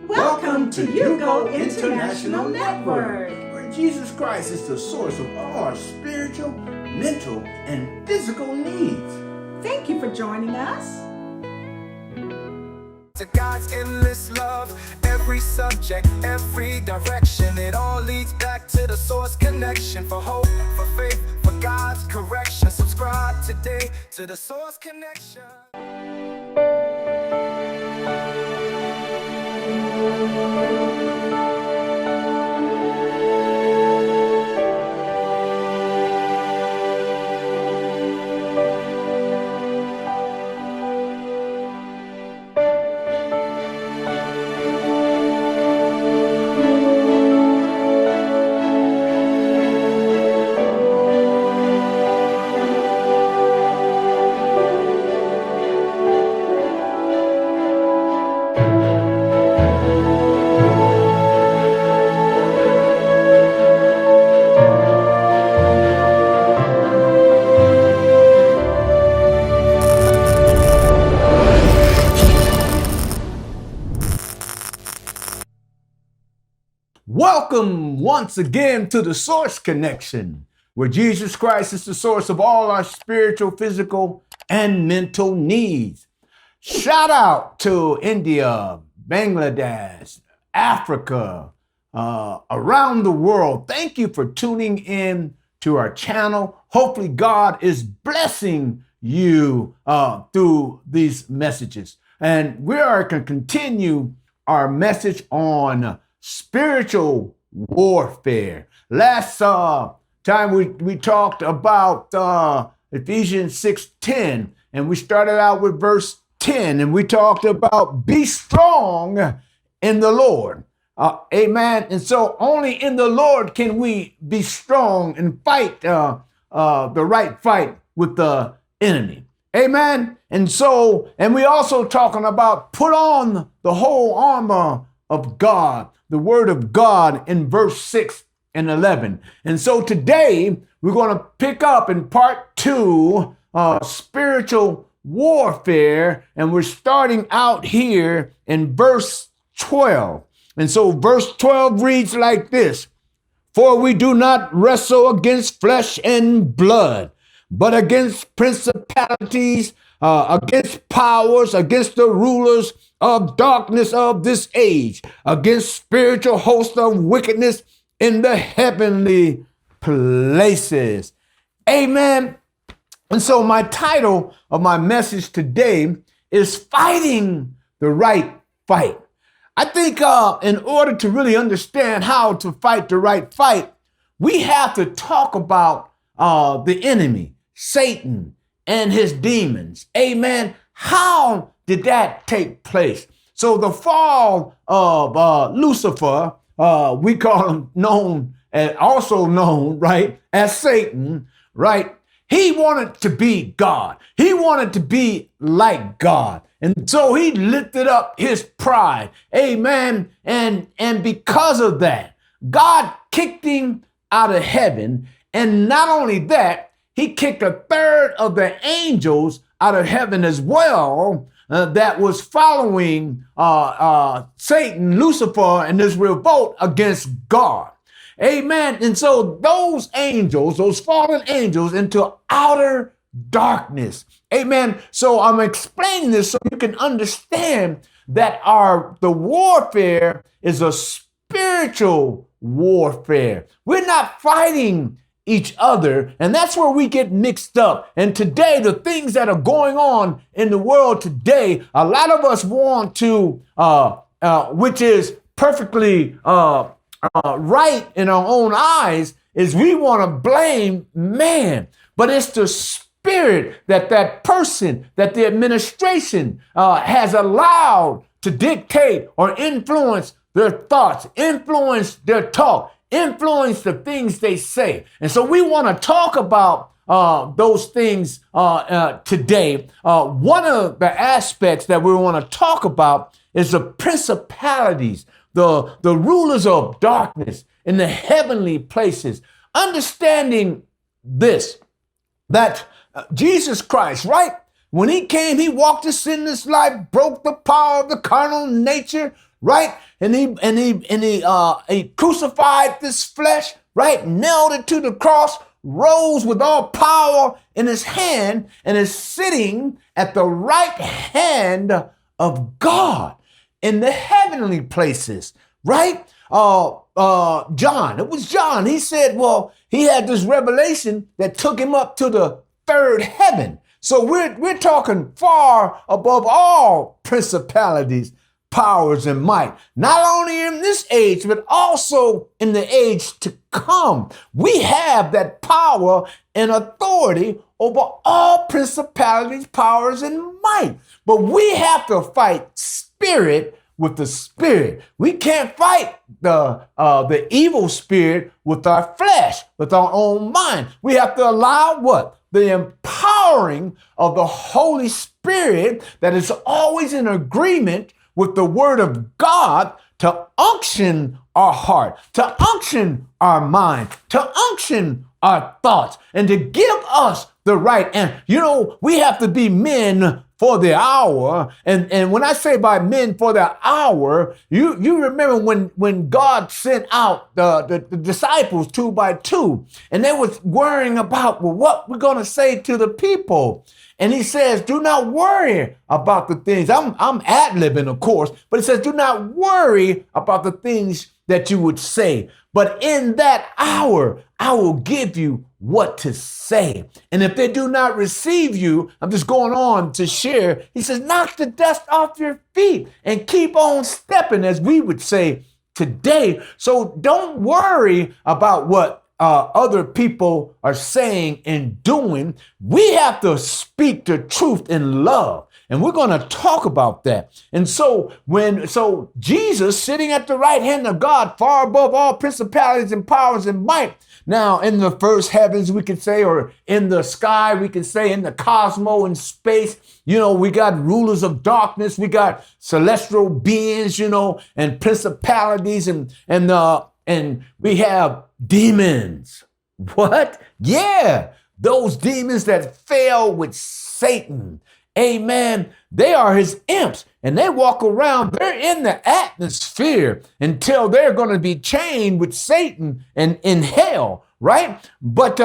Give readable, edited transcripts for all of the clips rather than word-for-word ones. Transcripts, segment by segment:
Welcome to Yugo International Network, where Jesus Christ is the source of all our spiritual, mental, and physical needs. Thank you for joining us. To God's endless love, every subject, every direction, it all leads back to the source connection. For hope, for faith, for God's correction. Subscribe today to the source connection. Welcome once again to the Source Connection, where Jesus Christ is the source of all our spiritual, physical, and mental needs. Shout out to India, Bangladesh, Africa, around the world. Thank you for tuning in to our channel. Hopefully God is blessing you through these messages. And we are going to continue our message on spiritual warfare. Last time we talked about Ephesians 6:10, and we started out with verse 10, and we talked about be strong in the Lord. Amen. And so only in the Lord can we be strong and fight the right fight with the enemy. Amen. And we also talking about put on the whole armor of God, the word of God in verse 6 and 11. And so today we're going to pick up in part 2, spiritual warfare, and we're starting out here in verse 12. And so verse 12 reads like this: For we do not wrestle against flesh and blood, but against principalities, against powers, against the rulers of darkness of this age, against spiritual hosts of wickedness in the heavenly places. Amen. And so my title of my message today is Fighting the Right Fight. I think in order to really understand how to fight the right fight, we have to talk about the enemy, Satan, and his demons. Amen. How did that take place? So the fall of Lucifer, we call him also known, right, as Satan, right? He wanted to be God. He wanted to be like God. And so he lifted up his pride. Amen. And because of that, God kicked him out of heaven. And not only that, he kicked a third of the angels out of heaven as well, that was following Satan, Lucifer, and this revolt against God. Amen. And so those angels, those fallen angels, into outer darkness. Amen. So I'm explaining this so you can understand that the warfare is a spiritual warfare. We're not fighting each other, and that's where we get mixed up. And today, the things that are going on in the world today, a lot of us want to, which is perfectly right in our own eyes, is we want to blame man. But it's the spirit that person, that the administration has allowed to dictate or influence their thoughts, influence their talk, influence the things they say. And so we want to talk about those things today. One of the aspects that we want to talk about is the principalities, the rulers of darkness in the heavenly places. Understanding this, that Jesus Christ, right? When he came, he walked a sinless life, broke the power of the carnal nature, right? And he crucified this flesh, right? Nailed it to the cross, rose with all power in his hand, and is sitting at the right hand of God in the heavenly places, right? John, it was John. He said, well, he had this revelation that took him up to the third heaven. So we're talking far above all principalities, powers, and might, not only in this age, but also in the age to come. We have that power and authority over all principalities, powers, and might. But we have to fight spirit with the spirit. We can't fight the evil spirit with our flesh, with our own mind. We have to allow what? The empowering of the Holy Spirit that is always in agreement with the word of God to unction our heart, to unction our mind, to unction our thoughts, and to give us the right answer. You know, we have to be men for the hour. And when I say by men for the hour, you remember when God sent out the disciples 2 by 2, and they was worrying about, well, what we're going to say to the people. And he says, do not worry about the things. I'm ad-libbing, of course, but he says, do not worry about the things that you would say. But in that hour, I will give you what to say. And if they do not receive you, I'm just going on to share. He says, knock the dust off your feet and keep on stepping, as we would say today. So don't worry about what other people are saying and doing. We have to speak the truth in love. And we're going to talk about that. And so Jesus sitting at the right hand of God, far above all principalities and powers and might. Now, in the first heavens, we could say, or in the sky, we could say, in the cosmos, in space, you know, we got rulers of darkness, we got celestial beings, you know, and principalities, and we have demons. What? Yeah, those demons that fell with Satan. Amen. They are his imps, and they walk around. They're in the atmosphere until they're going to be chained with Satan and in hell, right? But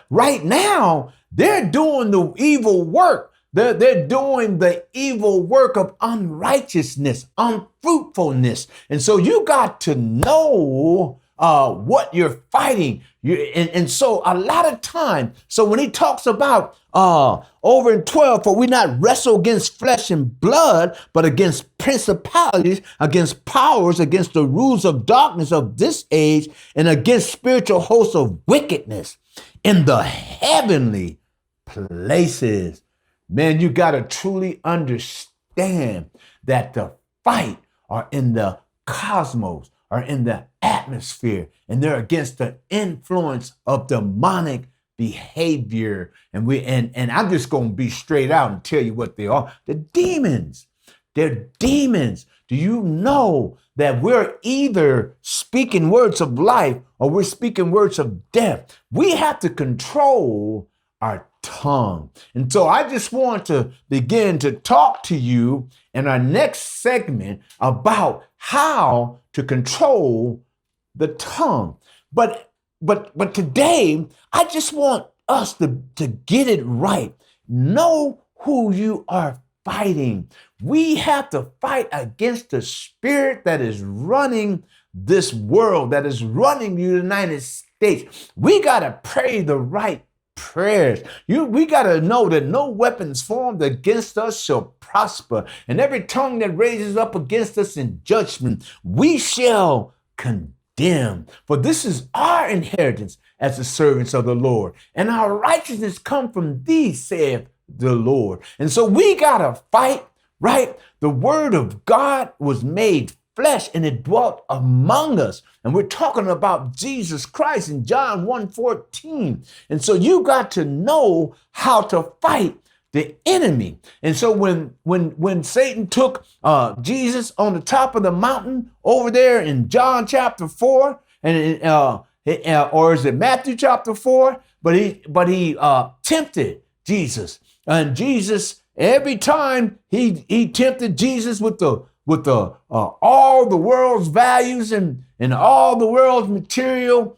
right now, they're doing the evil work. They're doing the evil work of unrighteousness, unfruitfulness. And so you got to know what you're fighting. And so a lot of time, so when he talks about over in 12, for we not wrestle against flesh and blood, but against principalities, against powers, against the rules of darkness of this age, and against spiritual hosts of wickedness in the heavenly places. Man, you got to truly understand that the fight are in the cosmos, are in the atmosphere, and they're against the influence of demonic behavior. And I'm just going to be straight out and tell you what they are. The demons. They're demons. Do you know that we're either speaking words of life or we're speaking words of death? We have to control our tongue. And so I just want to begin to talk to you in our next segment about how to control the tongue. But today, I just want us to get it right. Know who you are fighting. We have to fight against the spirit that is running this world, that is running the United States. We got to pray the right prayers. We got to know that no weapons formed against us shall prosper, and every tongue that raises up against us in judgment, we shall condemn. For this is our inheritance as the servants of the Lord, and our righteousness come from thee, saith the Lord. And so we got to fight, right? The word of God was made flesh and it dwelt among us. And we're talking about Jesus Christ in John 1:14. And so you got to know how to fight the enemy. And so when Satan took Jesus on the top of the mountain over there in John chapter 4, and or is it Matthew chapter 4? But he tempted Jesus, and Jesus, every time he tempted Jesus with with all the world's values and all the world's material.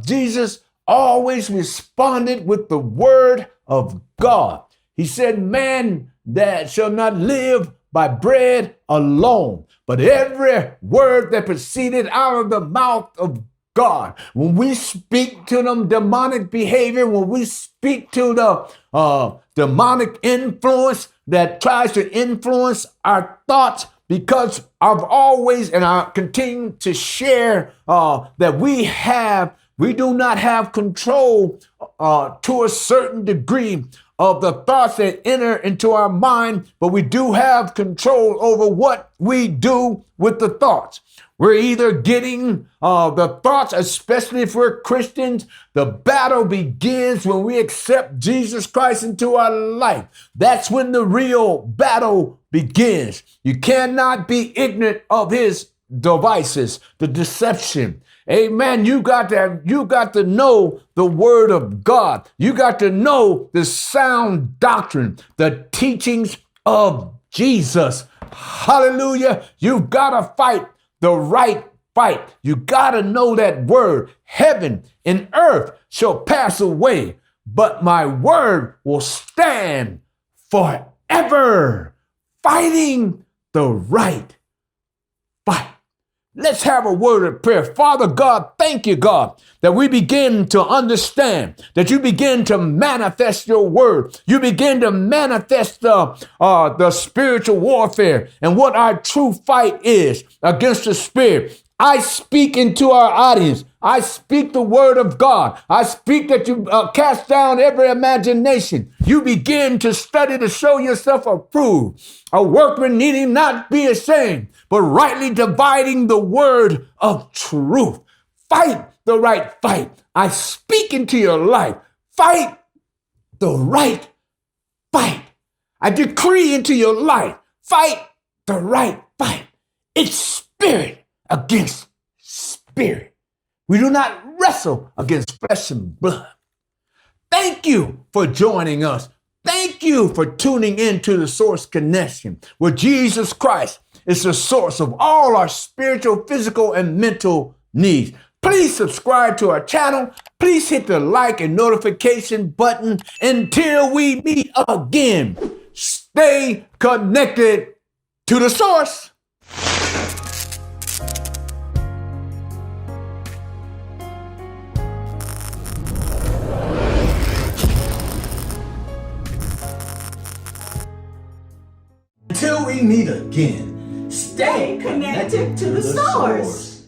Jesus always responded with the word of God. He said, man that shall not live by bread alone, but every word that proceeded out of the mouth of God. When we speak to them demonic behavior, when we speak to the demonic influence that tries to influence our thoughts, because I've always, and I continue to share that we do not have control to a certain degree of the thoughts that enter into our mind, but we do have control over what we do with the thoughts. We're either getting the thoughts, especially if we're Christians, the battle begins when we accept Jesus Christ into our life. That's when the real battle begins. You cannot be ignorant of his devices, the deception. Amen. You got to know the word of God. You got to know the sound doctrine, the teachings of Jesus. Hallelujah. You've got to fight the right fight. You got to know that word. Heaven and earth shall pass away, but my word will stand forever. Fighting the right fight. Let's have a word of prayer. Father God, thank you, God, that we begin to understand, that you begin to manifest your word. You begin to manifest the spiritual warfare and what our true fight is against the spirit. I speak into our audience. I speak the word of God. I speak that you cast down every imagination. You begin to study to show yourself approved, a workman needing not be ashamed, but rightly dividing the word of truth. Fight the right fight. I speak into your life. Fight the right fight. I decree into your life. Fight the right fight. It's spirit against spirit. We do not wrestle against flesh and blood. Thank you for joining us. Thank you for tuning into the Source Connection, where Jesus Christ is the source of all our spiritual, physical, and mental needs. Please subscribe to our channel. Please hit the like and notification button. Until we meet again, stay connected to the source. Until we meet again, stay connected to the source.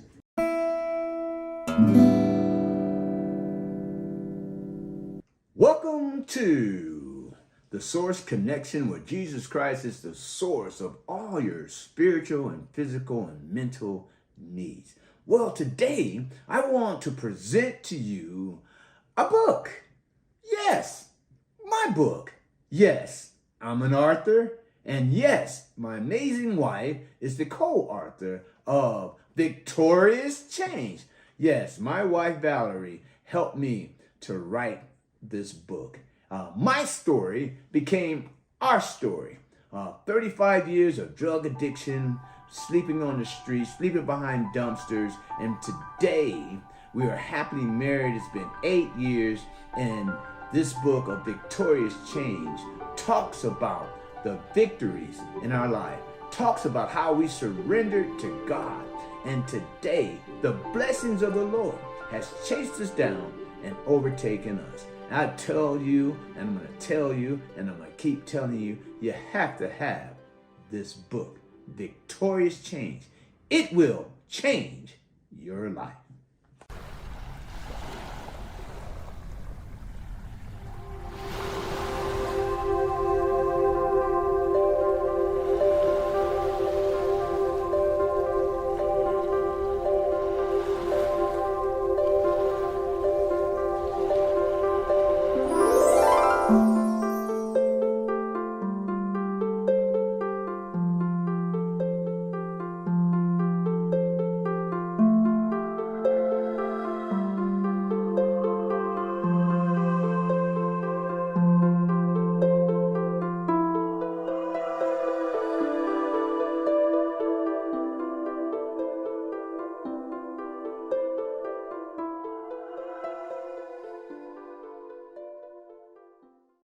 Welcome to the Source Connection, where Jesus Christ is the source of all your spiritual and physical and mental needs. Well, today I want to present to you a book. Yes, my book. Yes, I'm an author. And yes, my amazing wife is the co-author of Victorious Change. Yes, my wife Valerie helped me to write this book. My story became our story. 35 years of drug addiction, sleeping on the streets, sleeping behind dumpsters, and today we are happily married. It's been 8 years, and this book of Victorious Change talks about the victories in our life, talks about how we surrendered to God. And today, the blessings of the Lord has chased us down and overtaken us. And I tell you, and I'm going to tell you, and I'm going to keep telling you, you have to have this book, Victorious Change. It will change your life.